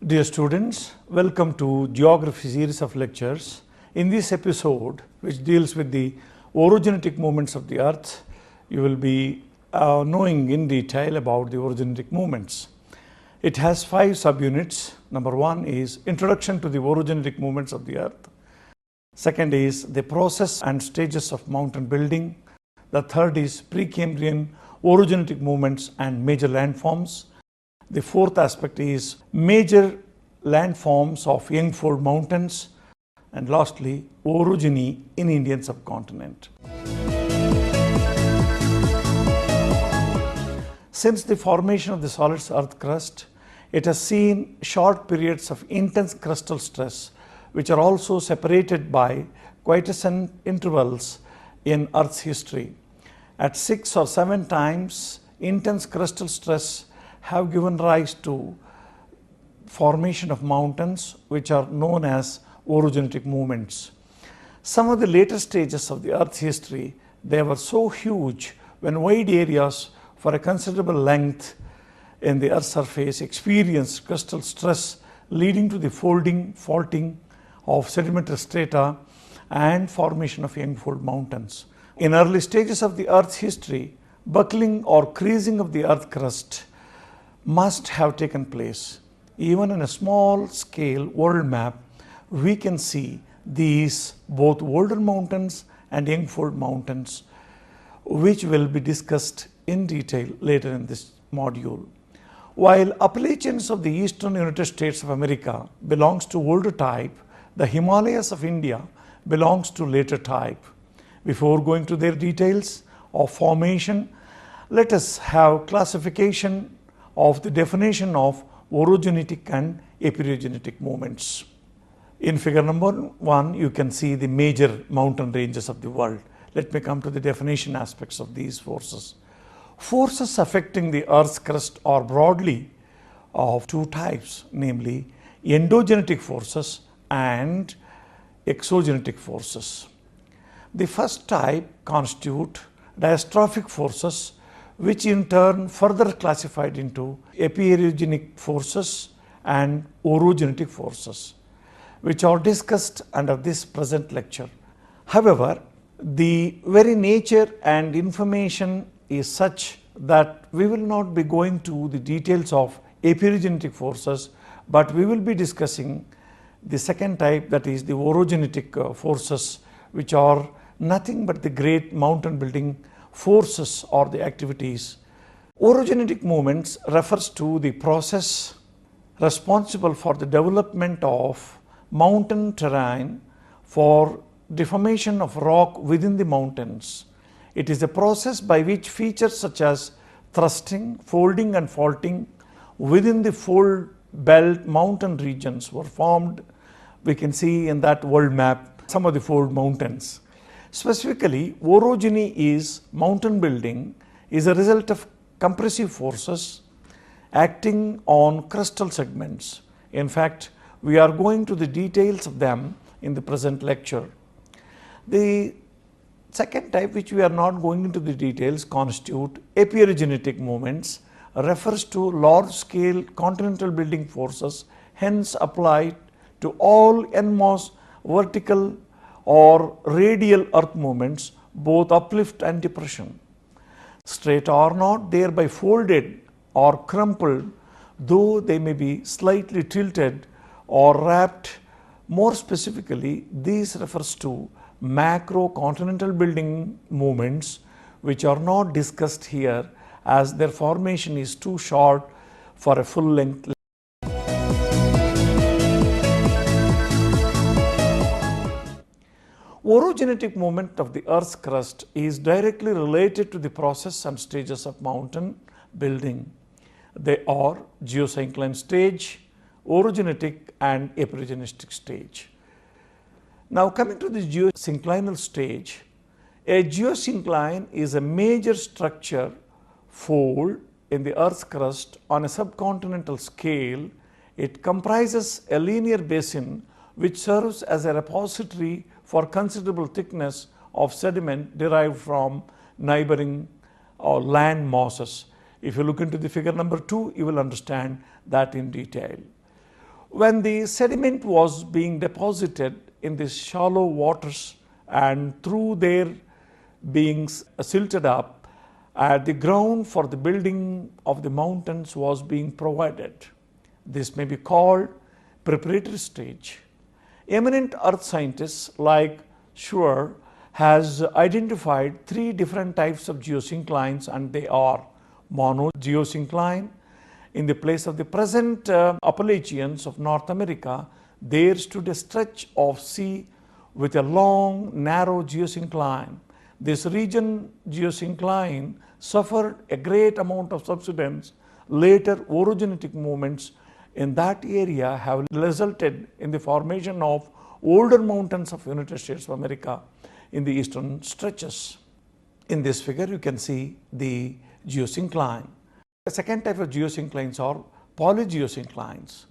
Dear students, welcome to Geography series of lectures. In this episode, which deals with the orogenetic movements of the Earth, you will be knowing in detail about the orogenetic movements. It has 5 subunits. Number 1 is Introduction to the orogenetic movements of the Earth. Second is the process and stages of mountain building. The third is Precambrian orogenetic movements and major landforms. The fourth aspect is major landforms of young-fold mountains, and lastly, orogeny in Indian subcontinent. Since the formation of the solid earth crust, it has seen short periods of intense crustal stress, which are also separated by quiescent intervals in Earth's history. At 6 or 7 times, intense crustal stress have given rise to formation of mountains, which are known as orogenetic movements. Some of the later stages of the Earth's history, they were so huge when wide areas for a considerable length in the Earth's surface experienced crustal stress, leading to the folding, faulting of sedimentary strata and formation of young-fold mountains. In early stages of the Earth's history, buckling or creasing of the Earth crust must have taken place. Even in a small scale world map, we can see these both older mountains and young-fold mountains, which will be discussed in detail later in this module. While Appalachians of the eastern United States of America belongs to older type, the Himalayas of India belongs to later type. Before going to their details of formation, let us have classification of the definition of orogenetic and epirogenetic movements. In figure number 1, you can see the major mountain ranges of the world. Let me come to the definition aspects of these forces. Forces affecting the Earth's crust are broadly of 2 types, namely endogenetic forces and exogenetic forces. The first type constitute diastrophic forces, which in turn further classified into epiorogenic forces and orogenetic forces, which are discussed under this present lecture. However, the very nature and information is such that we will not be going to the details of epirogenetic forces, but we will be discussing the second type, that is the orogenetic forces, which are nothing but the great mountain building forces or the activities. Orogenetic movements refers to the process responsible for the development of mountain terrain for deformation of rock within the mountains. It is a process by which features such as thrusting, folding and faulting within the fold belt mountain regions were formed. We can see in that world map some of the fold mountains. Specifically, orogeny is mountain building is a result of compressive forces acting on crustal segments. In fact, we are going to the details of them in the present lecture. The second type, which we are not going into the details, constitute epirogenetic movements, refers to large-scale continental building forces, hence applied to all NMOS vertical or radial earth movements, both uplift and depression. Strata are not thereby folded or crumpled, though they may be slightly tilted or wrapped. More specifically, this refers to macro continental building movements, which are not discussed here as their formation is too short for a full length. Orogenetic movement of the Earth's crust is directly related to the process and stages of mountain building. They are geosyncline stage, orogenetic and epirogenetic stage. Now coming to the geosynclinal stage, a geosyncline is a major structure fold in the Earth's crust on a subcontinental scale. It comprises a linear basin which serves as a repository for considerable thickness of sediment derived from neighboring or land masses. If you look into the figure number 2, you will understand that in detail. When the sediment was being deposited in these shallow waters and through their being silted up, the ground for the building of the mountains was being provided. This may be called preparatory stage. Eminent earth scientists like Schur has identified three different types of geosynclines, and they are monogeosyncline. In the place of the present Appalachians of North America, there stood a stretch of sea with a long, narrow geosyncline. This region geosyncline suffered a great amount of subsidence. Later orogenetic movements in that area have resulted in the formation of older mountains of United States of America in the eastern stretches. In this figure, you can see the geosyncline. The second type of geosynclines are polygeosynclines.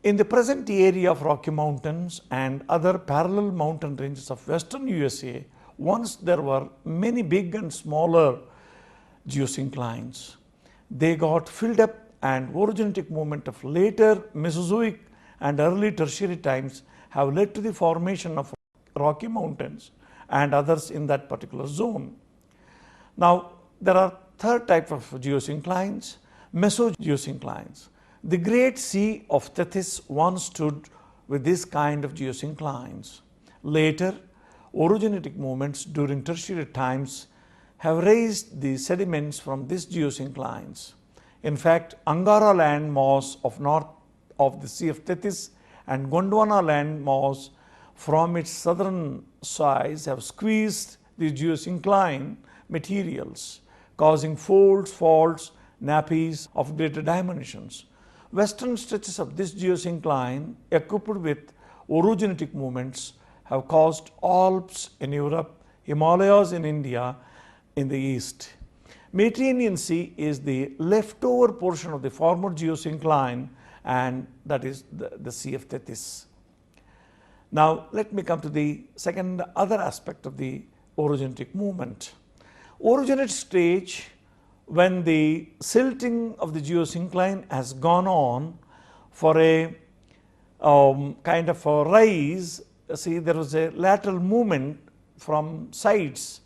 In the present area of Rocky Mountains and other parallel mountain ranges of western USA, once there were many big and smaller geosynclines. They got filled up, and orogenetic movement of later Mesozoic and early tertiary times have led to the formation of Rocky Mountains and others in that particular zone. Now, there are third type of geosynclines, mesogeosynclines. The Great Sea of Tethys once stood with this kind of geosynclines. Later, orogenetic movements during tertiary times have raised the sediments from these geosynclines. In fact, Angara land mass of north of the Sea of Tethys and Gondwana land mass from its southern sides have squeezed the geosyncline materials, causing folds, faults, nappies of greater dimensions. Western stretches of this geosyncline, equipped with orogenetic movements, have caused Alps in Europe, Himalayas in India in the east. Mediterranean Sea is the leftover portion of the former geosyncline, and that is the Sea of Tethys. Now, let me come to the second other aspect of the orogenetic movement. Orogenetic stage, when the silting of the geosyncline has gone on for a kind of a rise. See, there was a lateral movement from sides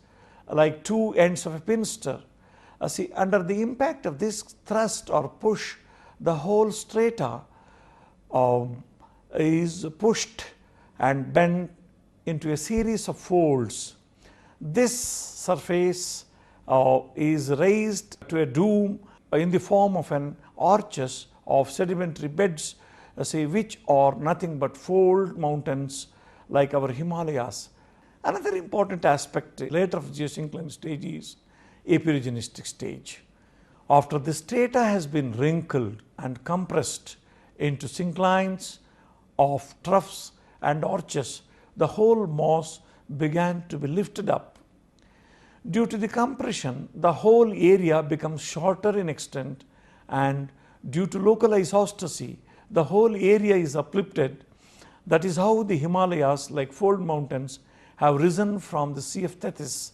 like two ends of a pinster. See, under the impact of this thrust or push, the whole strata is pushed and bent into a series of folds. This surface is raised to a dome in the form of an arches of sedimentary beds, which are nothing but fold mountains like our Himalayas. Another important aspect later of geosyncline stage is epirogenistic stage. After the strata has been wrinkled and compressed into synclines of troughs and arches, the whole mass began to be lifted up. Due to the compression, the whole area becomes shorter in extent, and due to local isostasy, the whole area is uplifted. That is how the Himalayas, like fold mountains, have risen from the Sea of Tethys.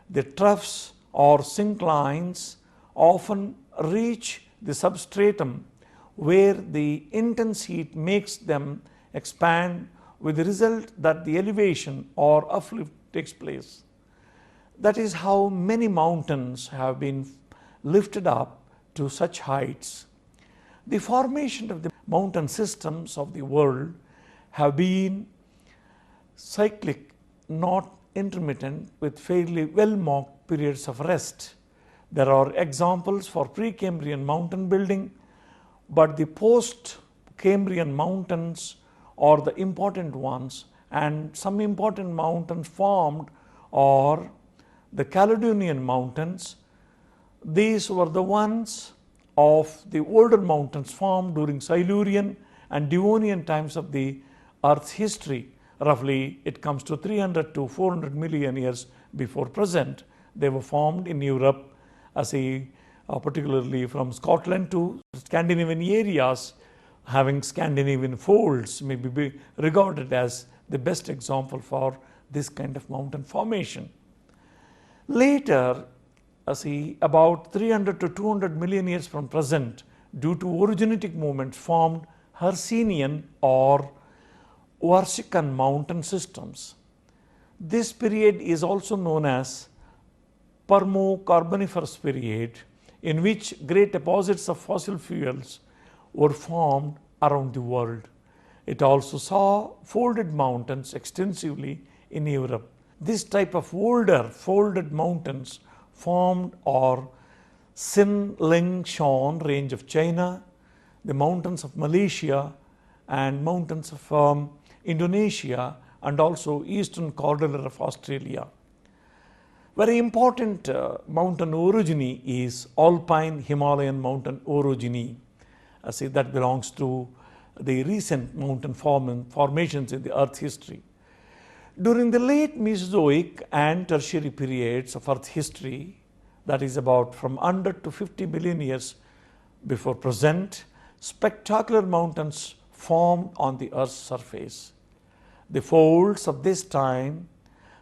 The troughs or synclines often reach the substratum, where the intense heat makes them expand, with the result that the elevation or uplift takes place. That is how many mountains have been lifted up to such heights. The formation of the mountain systems of the world have been cyclic, not intermittent, with fairly well-marked periods of rest. There are examples for Precambrian mountain building, but the post-Cambrian mountains are the important ones, and some important mountains formed are the Caledonian mountains. These were the ones of the older mountains formed during Silurian and Devonian times of the Earth's history. Roughly, it comes to 300 to 400 million years before present. They were formed in Europe, particularly from Scotland to Scandinavian areas, having Scandinavian folds may be regarded as the best example for this kind of mountain formation. Later, about 300 to 200 million years from present, due to orogenetic movements, formed Hercynian or Varshikan mountain systems. This period is also known as Permo-Carboniferous period, in which great deposits of fossil fuels were formed around the world. It also saw folded mountains extensively in Europe. This type of older folded mountains formed are Sin Ling Shan range of China, the mountains of Malaysia, and mountains of Indonesia, and also eastern Cordillera of Australia. Very important mountain orogeny is alpine Himalayan mountain orogeny. See, that belongs to the recent mountain formations in the Earth's history. During the late Mesozoic and Tertiary periods of Earth history, that is about from 100 to 50 million years before present, spectacular mountains formed on the Earth's surface. The folds of this time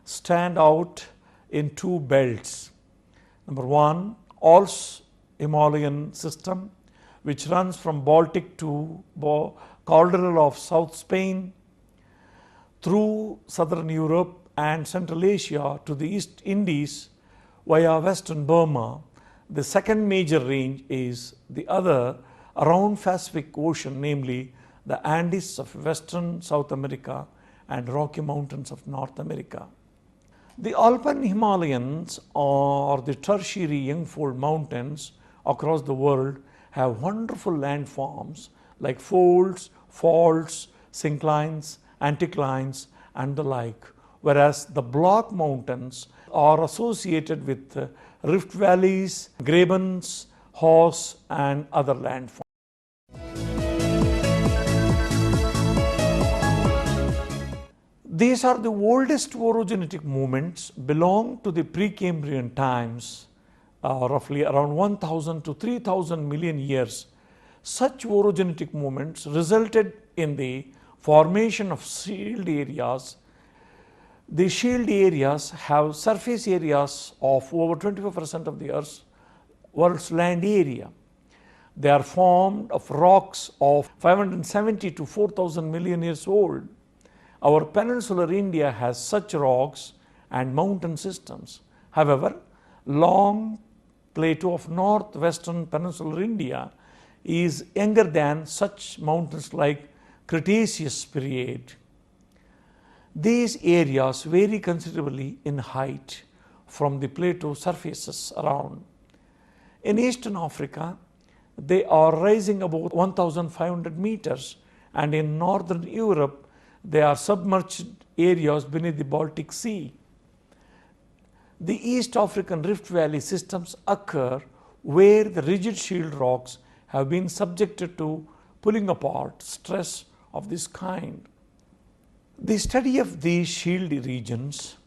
stand out in two belts. Number one, Alps Himalayan system, which runs from Baltic to Cordillera of South Spain, through southern Europe and Central Asia to the East Indies via western Burma. The second major range is the other around Pacific Ocean, namely the Andes of western South America and Rocky Mountains of North America. The Alpine Himalayans, or the tertiary young-fold mountains across the world, have wonderful landforms like folds, faults, synclines, anticlines, and the like, whereas the block mountains are associated with rift valleys, grabens, horse, and other landforms. These are the oldest orogenetic movements, belong to the Precambrian times, roughly around 1000 to 3000 million years. Such orogenetic movements resulted in the formation of shield areas. The shield areas have surface areas of over 25% of the world's land area. They are formed of rocks of 570 to 4000 million years old. Our peninsular India has such rocks and mountain systems. However, long plateau of northwestern peninsular India is younger than such mountains like Cretaceous period. These areas vary considerably in height from the plateau surfaces around. In eastern Africa, they are rising about 1500 meters, and in northern Europe, they are submerged areas beneath the Baltic Sea. The East African Rift Valley systems occur where the rigid shield rocks have been subjected to pulling apart stress of this kind. The study of these shield regions,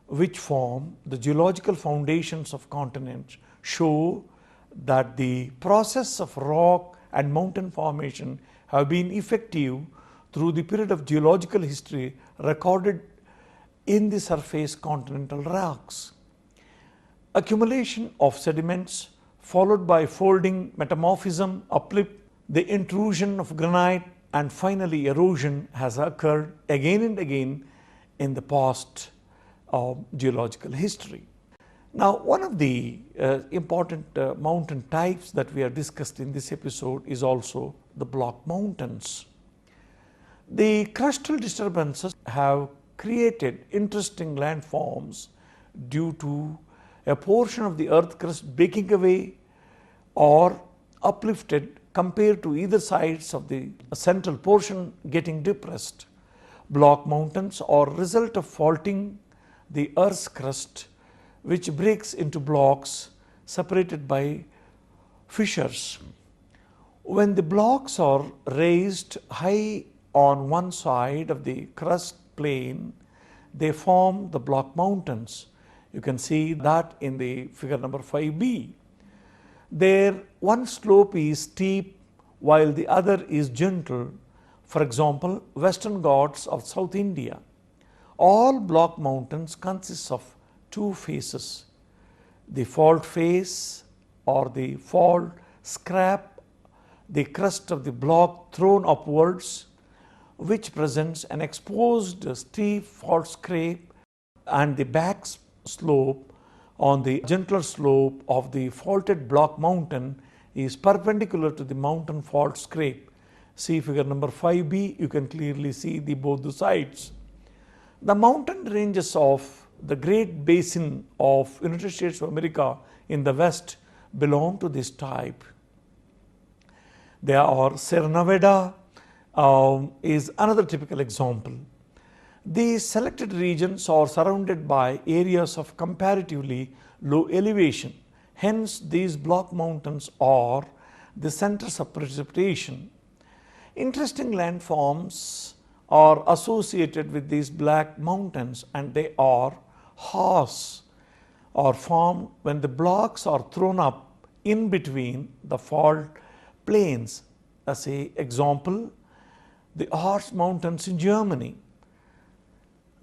which form the geological foundations of continents, show that the process of rock and mountain formation have been effective through the period of geological history recorded in the surface continental rocks. Accumulation of sediments followed by folding, metamorphism, uplift, the intrusion of granite, and finally erosion has occurred again and again in the past geological history. Now, one of the important mountain types that we have discussed in this episode is also the block mountains. The crustal disturbances have created interesting landforms due to a portion of the earth crust breaking away or uplifted compared to either sides of the central portion getting depressed. Block mountains are a result of faulting the earth's crust, which breaks into blocks separated by fissures. When the blocks are raised high on one side of the crust plane, they form the block mountains. You can see that in the figure number 5b. There, one slope is steep while the other is gentle. For example, Western Ghats of South India. All block mountains consist of two phases. The fault face or the fault scrap the crust of the block thrown upwards, which presents an exposed steep fault scrape, and the back slope on the gentler slope of the faulted block mountain is perpendicular to the mountain fault scrape. See figure number 5b, you can clearly see both the sides. The mountain ranges of the Great Basin of United States of America in the west belong to this type. There are Sierra Nevada is another typical example. These selected regions are surrounded by areas of comparatively low elevation. Hence, these block mountains are the centers of precipitation. Interesting landforms are associated with these black mountains, and they are horse are formed when the blocks are thrown up in between the fault plains. As an example, the Harz Mountains in Germany.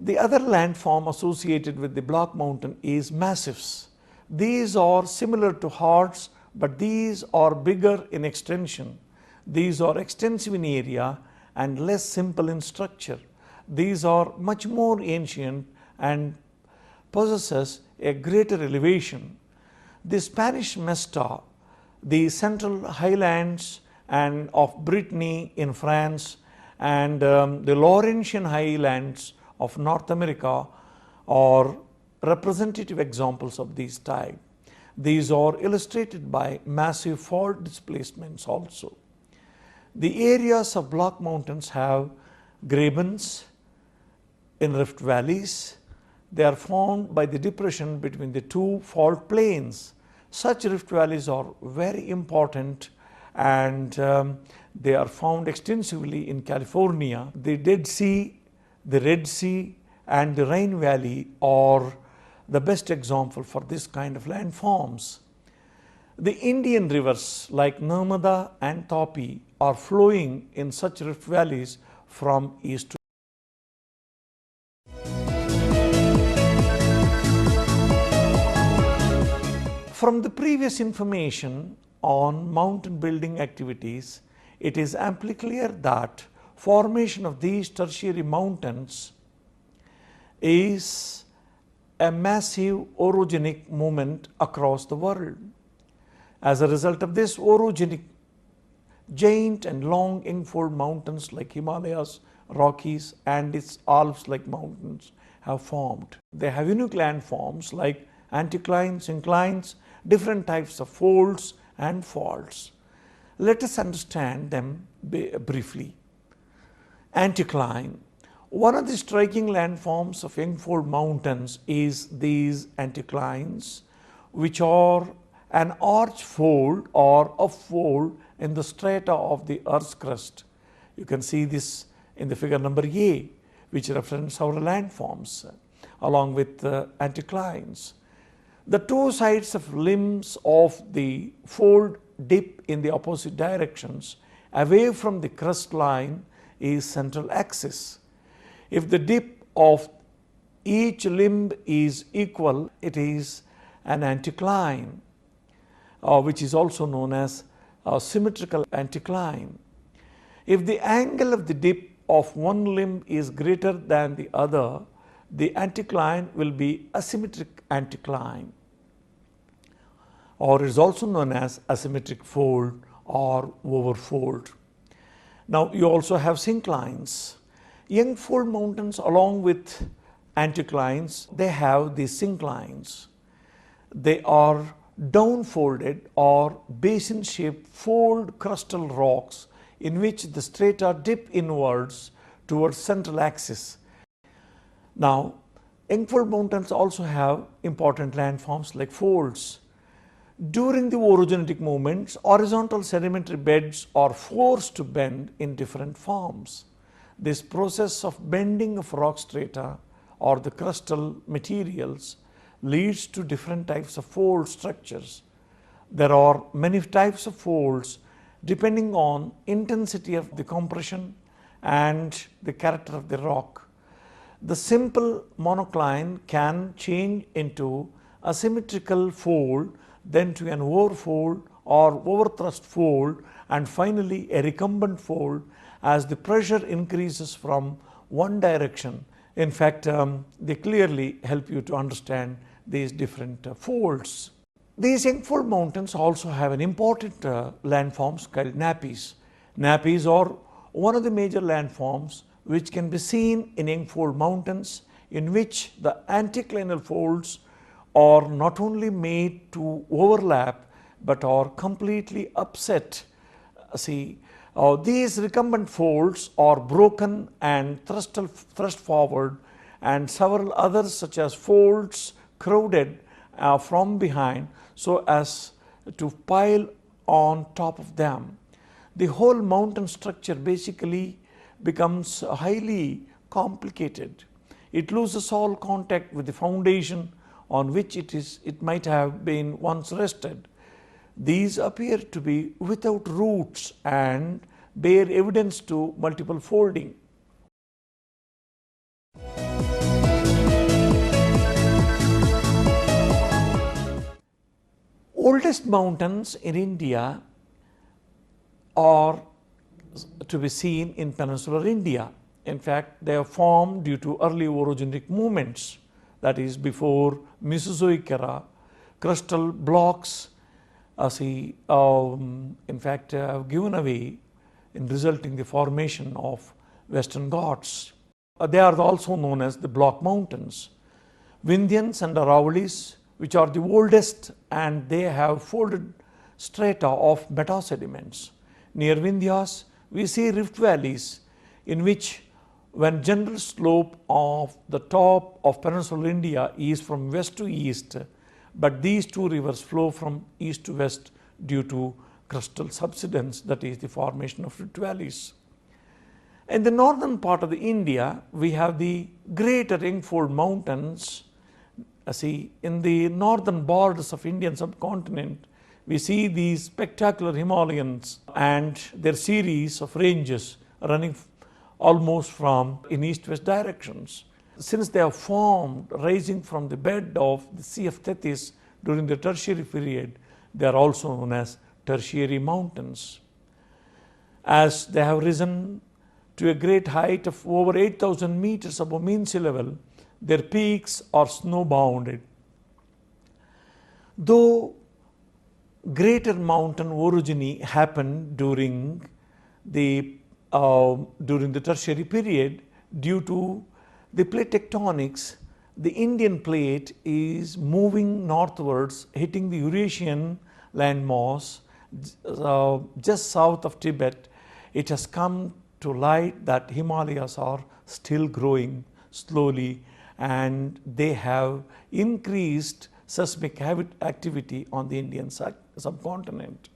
The other landform associated with the block mountain is massifs. These are similar to Harz, but these are bigger in extension. These are extensive in area and less simple in structure. These are much more ancient and possesses a greater elevation. The Spanish Mesta, the Central Highlands and of Brittany in France, and the Laurentian Highlands of North America are representative examples of these type. These are illustrated by massive fault displacements also. The areas of block mountains have grabens in rift valleys. They are formed by the depression between the two fault plains. Such rift valleys are very important, and they are found extensively in California. The Dead Sea, the Red Sea and the Rhine Valley are the best example for this kind of landforms. The Indian rivers like Narmada and Tapi are flowing in such rift valleys from east to From the previous information on mountain building activities, it is amply clear that formation of these tertiary mountains is a massive orogenic movement across the world. As a result of this orogenic, giant and long infold mountains like Himalayas, Rockies, and its Alps-like mountains have formed. They have unique landforms like anticlines, inclines, different types of folds and faults. Let us understand them briefly. Anticline. One of the striking landforms of infold mountains is these anticlines, which are an arch fold or a fold in the strata of the Earth's crust. You can see this in the figure number A, which represents several landforms along with anticlines. The two sides of limbs of the fold dip in the opposite directions away from the crust line is central axis. If the dip of each limb is equal, it is an anticline, which is also known as a symmetrical anticline. If the angle of the dip of one limb is greater than the other, the anticline will be asymmetric anticline, or is also known as asymmetric fold or overfold. Now you also have synclines. Young fold mountains along with anticlines, they have these synclines. They are downfolded or basin-shaped fold crustal rocks in which the strata dip inwards towards central axis. Now, young-fold mountains also have important landforms like folds. During the orogenetic movements, horizontal sedimentary beds are forced to bend in different forms. This process of bending of rock strata or the crustal materials leads to different types of fold structures. There are many types of folds depending on intensity of the compression and the character of the rock. The simple monocline can change into a symmetrical fold, then to an overfold or overthrust fold, and finally a recumbent fold as the pressure increases from one direction. In fact, they clearly help you to understand these different folds. These Engfold mountains also have an important landforms called nappies. Nappies are one of the major landforms which can be seen in Engfold mountains, in which the anticlinal folds are not only made to overlap but are completely upset. These recumbent folds are broken and thrust forward, and several others such as folds crowded from behind so as to pile on top of them. The whole mountain structure basically becomes highly complicated. It loses all contact with the foundation on which it might have been once rested. These appear to be without roots and bear evidence to multiple folding. Oldest mountains in India are to be seen in peninsular India. In fact, they are formed due to early orogenic movements, that is before Mesozoic era. Crustal blocks in fact have given away in resulting the formation of Western Ghats. They are also known as the block mountains. Vindhyans and Aravalis, which are the oldest, and they have folded strata of metasediments. Near Vindhyas, we see rift valleys in which, when general slope of the top of peninsular India is from west to east, but these two rivers flow from east to west due to crustal subsidence, that is the formation of rift valleys. In the northern part of the India, we have the greater Engfold mountains. In the northern borders of Indian subcontinent, we see these spectacular Himalayans and their series of ranges running almost from in east-west directions. Since they are formed rising from the bed of the Sea of Tethys during the tertiary period, they are also known as tertiary mountains. As they have risen to a great height of over 8,000 meters above mean sea level, their peaks are snow bounded. Though greater mountain orogeny happened during the tertiary period due to the plate tectonics, the Indian plate is moving northwards, hitting the Eurasian landmass just south of Tibet. It has come to light that Himalayas are still growing slowly, and they have increased seismic activity on the Indian subcontinent.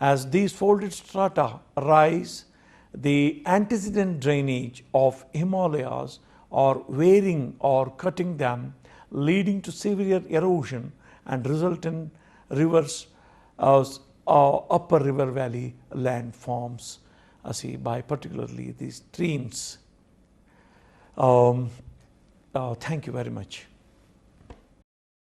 As these folded strata rise, the antecedent drainage of Himalayas are wearing or cutting them, leading to severe erosion and resultant rivers, upper river valley landforms, by particularly these streams. Thank you very much.